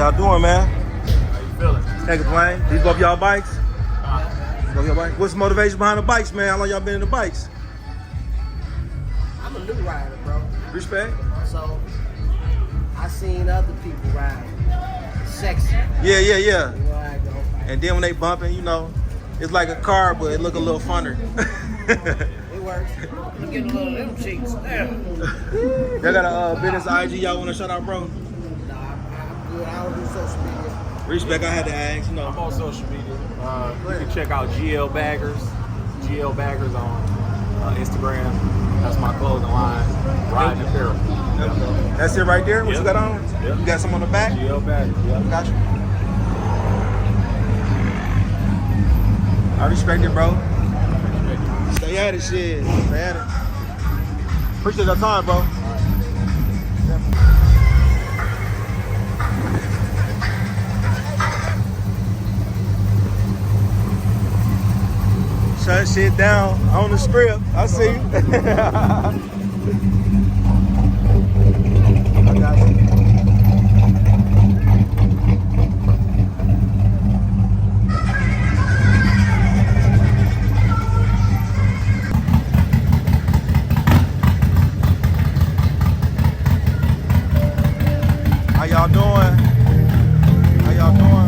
y'all doing, man? How you feeling? Can't complain. These both y'all bikes? Both y'all bikes? What's the motivation behind the bikes, man? How long y'all been in the bikes? I'm a new rider, bro. Respect. So I seen other people ride sexy. Yeah. You know how I go. And then when they bumping, you know, it's like a car, but it look a little funner. It works. I'm getting a little little cheeks. Damn. Y'all got a business IG y'all want to shout out, bro? Nah, I'm good. I don't do social media. Respect, I had to ask, you know. I'm on social media. You can check out GL Baggers on Instagram. That's my clothing line. Riding apparel. That's it right there? What you got on? Yep. You got some on the back? GL Baggers, yeah. Got you. I respect it, bro. Stay at it, shit. Stay at it. Appreciate your time, bro. Shut shit down on the script. I see you. I got you. How y'all doing? How y'all doing?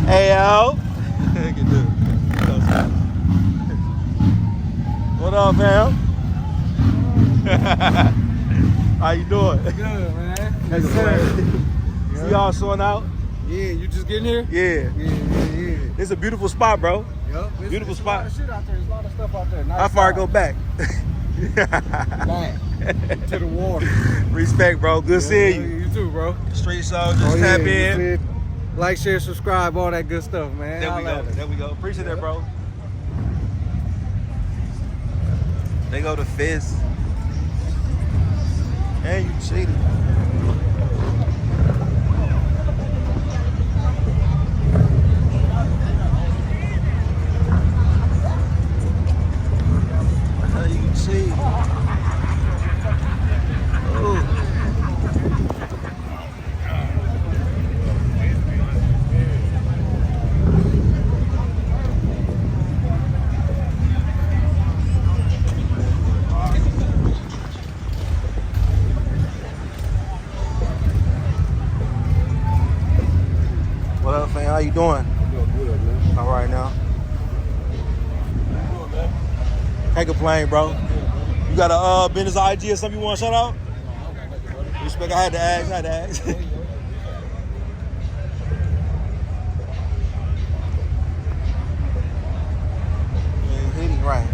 Hey, yo. What up, fam? How you doing? Good, man. Yes, sir. See y'all sorting out? Yeah, you just getting here? Yeah. Yeah. It's a beautiful spot, bro. Yup. Beautiful It's spot. A lot of shit out there. There's a lot of stuff out there. Nice How far I spot. go back? Back to the water. Respect, bro. Good seeing you. You too, bro. Street soldiers, tap in. Like, share, subscribe, all that good stuff, man. There we go. There we go. Appreciate that, bro. They go to Fizz. And you cheated. You cheated. Oh. How you doing? Doing good, man. All right now. Can't complain, bro. You got a business idea or something you want to shout out? Respect, I had to ask. Yeah, hitting right.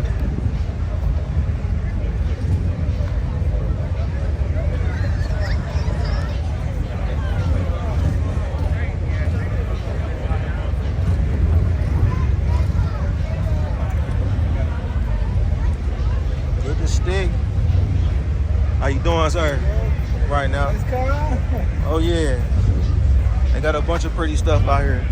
Get the stick. How you doing, sir? Right now. Oh yeah. They got a bunch of pretty stuff out here.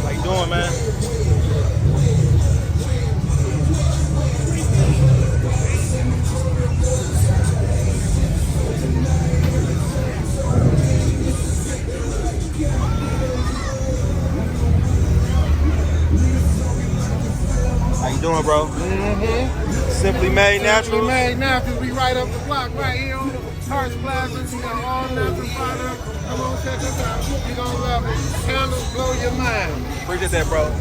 How you doing, man? How you doing, bro? Simply Made Natural. We made now because we right up the block right here on the Arts Plaza. We got all natural products. Come on, check us out. You're going to love it. Candles blow your mind. Appreciate that, bro.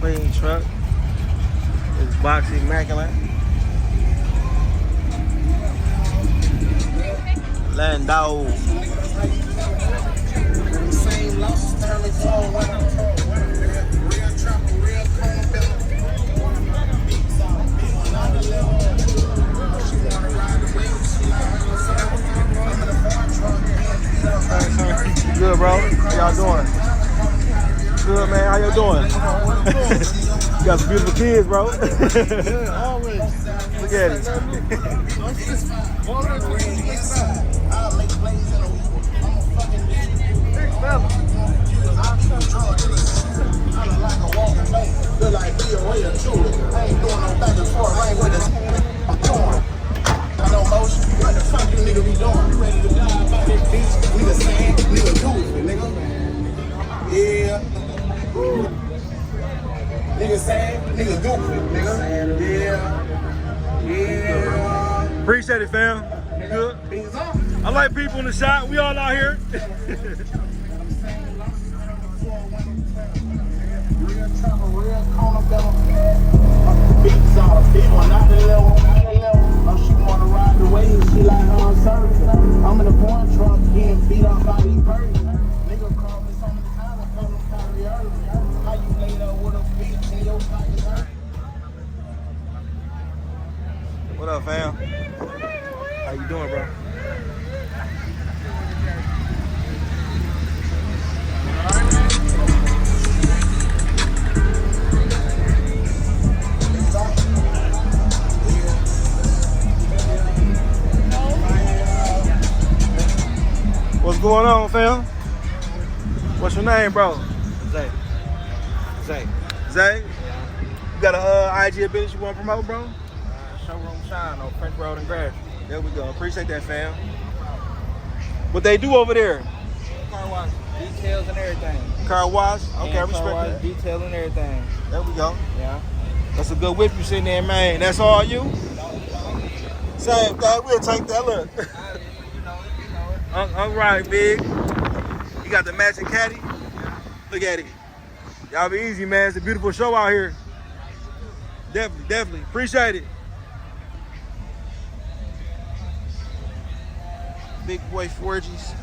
Clean truck. It's box immaculate. Landau. Landau. Same losses turn me to a winner. Real trapper, real corner biller. She wanna ride the wave, she like herself. I'm in a farm truck, You good, bro? How y'all doing? Good, man. How y'all doing? You got some beautiful kids, bro. Yeah, always. Look at it. I'll make plays in a week. I'm a fucking big fella. I look like a walking bank. Look like BOA or Chewy. I ain't doing no back and forth. I ain't with this. I'm torn. I know motion. What the fuck you nigga be doing? You ready to die about this beach? Nigga saying, nigga do it, nigga. Yeah. Nigga saying, nigga do it, nigga. Yeah. Appreciate it, fam. You good? Beans off. I like people in the shop. We all out here. Real trapper, real corner biller. Beats on a big one, not the little one. Oh, she wanna ride the wave, she like her service. I'm in a porn truck, getting beat up by these birds. Nigga call me so many times, I call them carry early. How you laid up with a bitch and your pockets hurt? What up, fam? How you doing, bro? What's going on, fam? What's your name, bro? Zay. Zay? You got a IG business you want to promote, bro? Showroom Shine on French Road and Grass. There we go. Appreciate that, fam. What they do over there? Car wash, details and everything. Car wash? Okay, And respect car wash, that. detail and everything. There we go. Yeah. That's a good whip you sitting there, man. That's all you? Same thing. We'll take that. Look. You know it. All right, big. You got the matching caddy? Look at it. Y'all be easy, man. It's a beautiful show out here. Definitely. Appreciate it. Big boy 4Gs.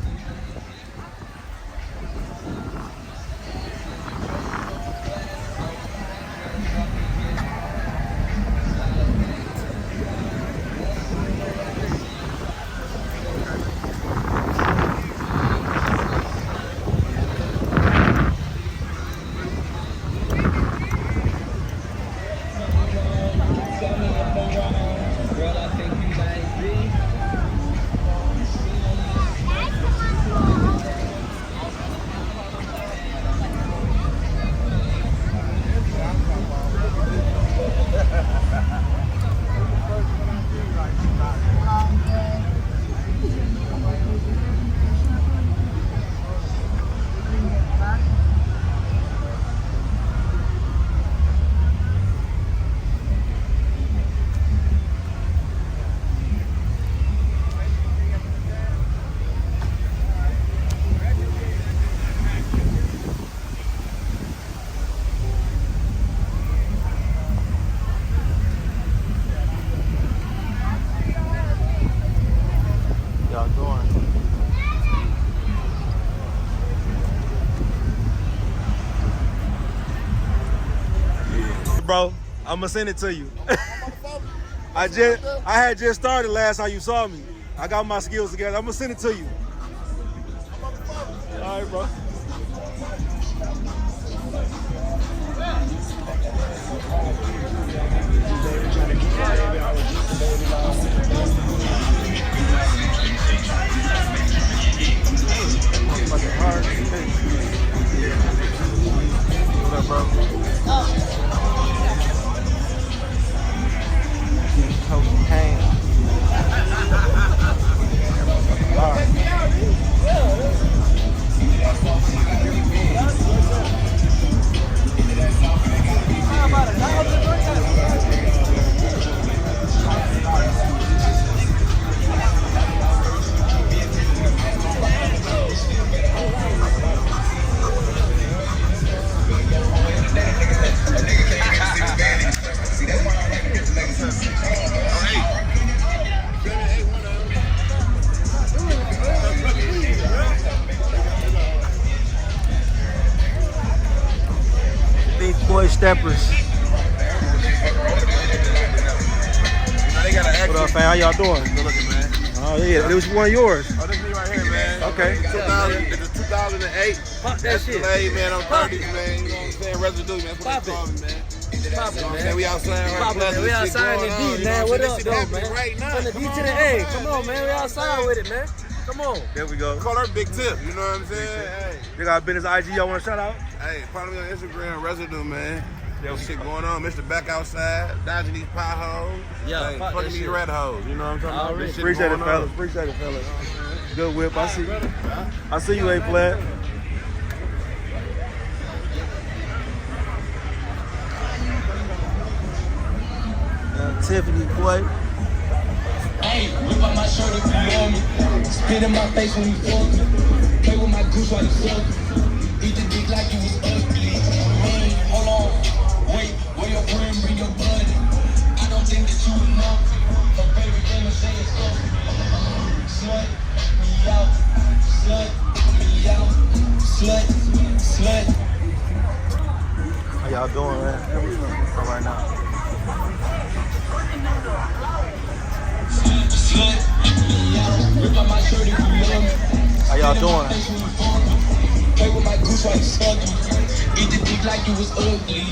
Y'all doing? Bro, I'ma send it to you. I had just started last time you saw me. I got my skills together. I'ma send it to you. All right, bro. What up, bro? Cocaine. All right. How about a steppers. They got an What up, fam? How y'all doing? Good looking, man. Oh yeah, it was one of yours. Oh, this me right here, man. Okay. It's a 2008. Pop that shit. Escalade, man, on 30s, man. You know what I'm saying? Residue, man. That's what Pop they call me, man. Pop it, man. We outside right Pop it, man. We outside in the D, man. What up, though, man? Right now. From the D to the A. Come on, man. We outside with it, man. Come on. There we go. Call her Big Tip, you know what I'm saying? Hey, They got a business IG y'all want to shout out? hey, follow me on Instagram, Residue, man. There's shit going on. Mr. Back outside, dodging these potholes. Yeah, hey, fuck fucking that these shit. red hoes. You know what I'm talking about? Already. This shit Appreciate it, going fellas. on. Appreciate it, fellas. Good whip. I see you. I see you, A-Flat. Tiffany, boy. Hey, whip out my shirt if you love me. Spit in my face when you fuck me. Play with my goose while you suck me. Eat the dick like you was ugly. Hey, hold on. Wait, where your friend bring your buddy? I don't think that you enough. Her favorite game is saying stuff. Slut me out. Slut me out. Slut, slut. How y'all doing, man? All right now. Slut me out. Whip out my shirt if you love me. How y'all doing? Play with my goose while you suck me. Eat the dick like you was ugly.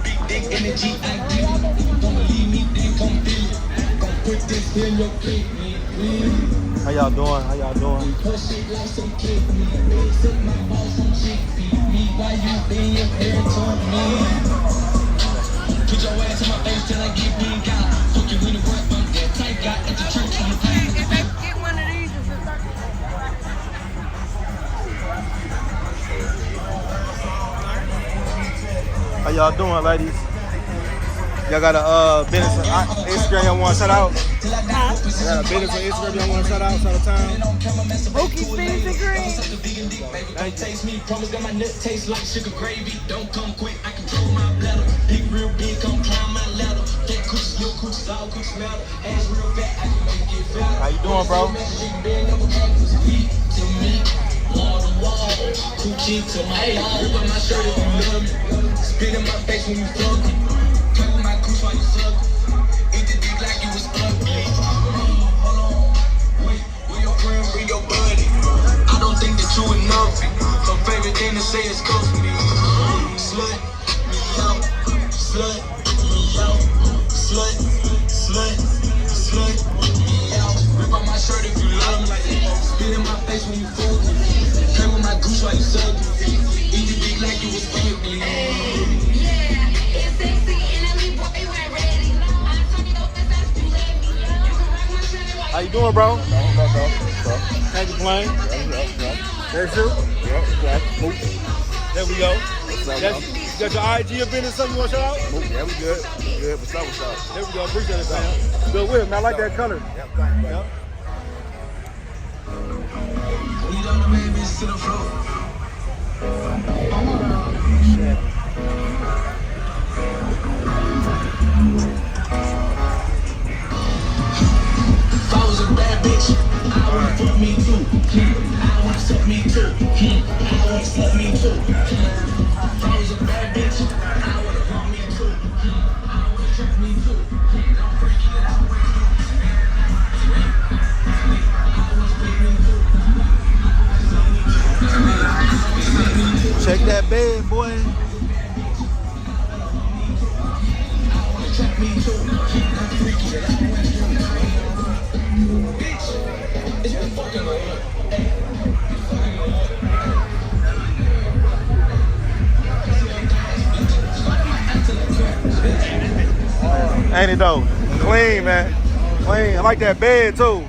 Big dick energy, I give it. Don't believe me, then come feel it. Gon' put this in your kidney. How y'all doing? How y'all doing? Push it like some kidney. Take my balls from chickpea. Why you bend your hair toward me? Put your ass in my face till I get me got. Fuck you when you work, I'm that tight guy at the church on the If they get one of these, it's a 30. How y'all doing, ladies? Y'all got a business on Instagram y'all want to shout out? Y'all got a business on Instagram y'all want to shout out? Shout out town? Spooky Spins and Green. Taste me, promise that my nut tastes like sugar gravy. Don't come quick, I control my bladder. Big real big, come climb my ladder. That coochie, little coochie, all coochie matter. Ass real fat, I can make it fatter. How you doing, bro? To me, wall to wall, coochie to my wall. Rip out my shirt if you love me. Spit in my face when you fuck me. Play with my goose while you suck me. Eat the dick like you was ugly. Hold on, wait, where your friend bring your buddy? I don't think that you enough. Her favorite thing to say is cuff me. Slut me out, slut me out, slut, slut, slut me out. Rip out my shirt if you love me. Spit in my face when you fuck me. Play with my goose while you suck me. Eat the dick like you was ugly. How you doing, bro? Can't complain. There's you. There we go. Got your IG or business, something you want to shout out? Yeah, we good. We good. What's up, what's up? There we go. Appreciate it, man. Good whip, man. I like that color. Yep, thank you. Yep. You know the babies to the floor. If I was a bad bitch, I would fuck me too. I would suck me too. I would suck me too. If I was a bad bitch, I would fuck me too. I would suck me too. Don't freak it out. Check that bed, boy. Ain't it though? Clean, man. Clean. I like that bed too.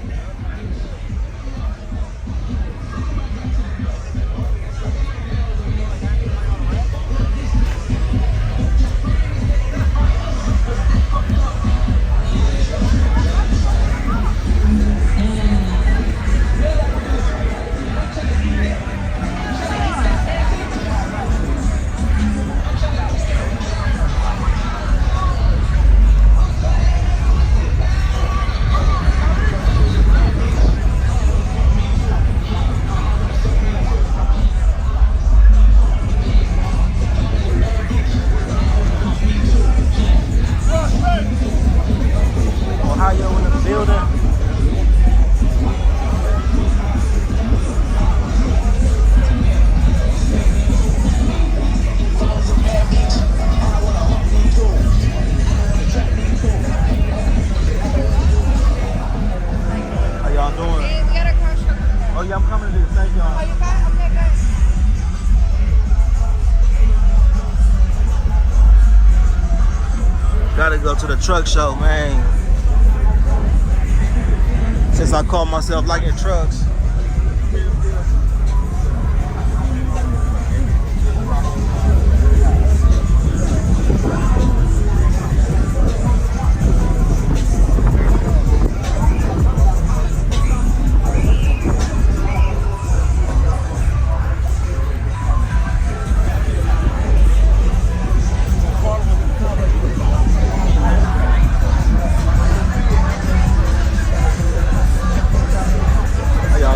truck show, man. Since I call myself liking trucks.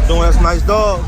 Doing that's a nice dog.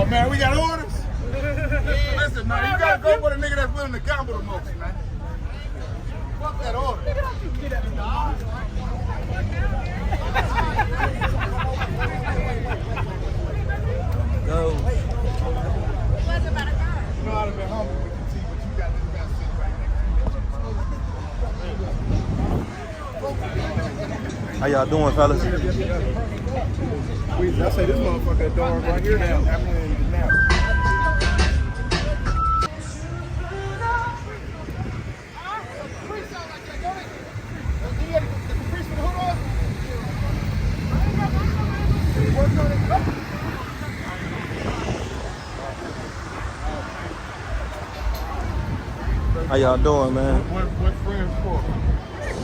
Man, we got orders. Listen, man, you gotta go for the nigga that's willing to gamble the most, man. Fuck that order. Go. You know I'd have been humble with you, T, but you got to sit right. How y'all doing, fellas? I say this motherfucker door right here now. Now. How y'all doing, man? What friends for?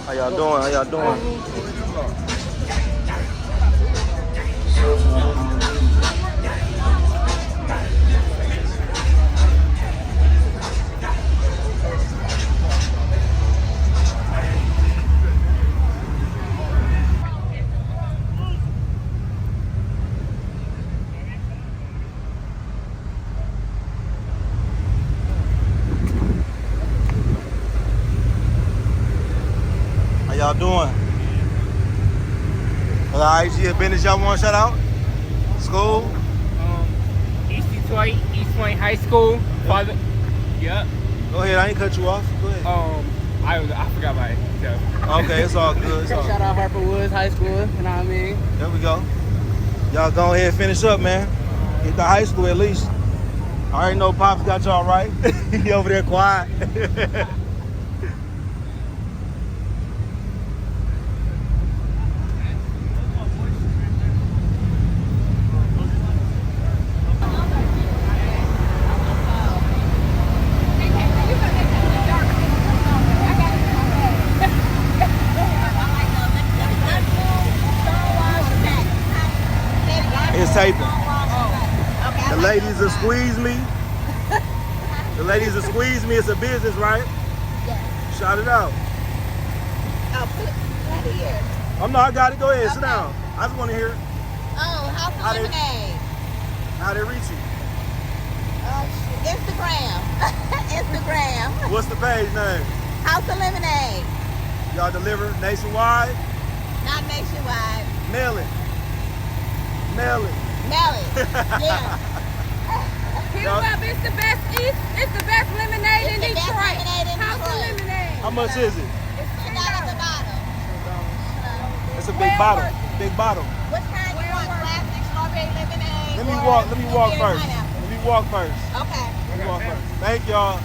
How y'all doing? How y'all doing? How y'all doing? IG business y'all want to shout out? School? East Detroit, East Point High School. Father. Yep. Go ahead, I ain't cut you off. Go ahead. I forgot my stuff. Okay, it's all good. It's all Shout good. out Harper Woods High School, you know what I mean? There we go. Y'all go ahead and finish up, man. Get the high school at least. I already know Pops got y'all right. He over there quiet. The ladies will squeeze me. The ladies will squeeze me. It's a business, right? Yes. Shout it out. Oh, put it right here. Oh no, I got it. Go ahead, sit down. I just want to hear it. Oh, House How of they- Lemonade. How they reach you. Oh, shit. Instagram. Instagram. What's the page name? House of Lemonade. Y'all deliver nationwide? Not nationwide. Mail it. Mail it. Mail it. Yeah. It's the best it's the best lemonade in It's the best Detroit. lemonade in House of Detroit. lemonade. How much is it? $10 a bottle. It's a big bottle. Big bottle. What kind you want? Classic strawberry lemonade? Let me or walk strawberry first. pineapple? Let me walk first. Okay. Let me walk first. Thank y'all.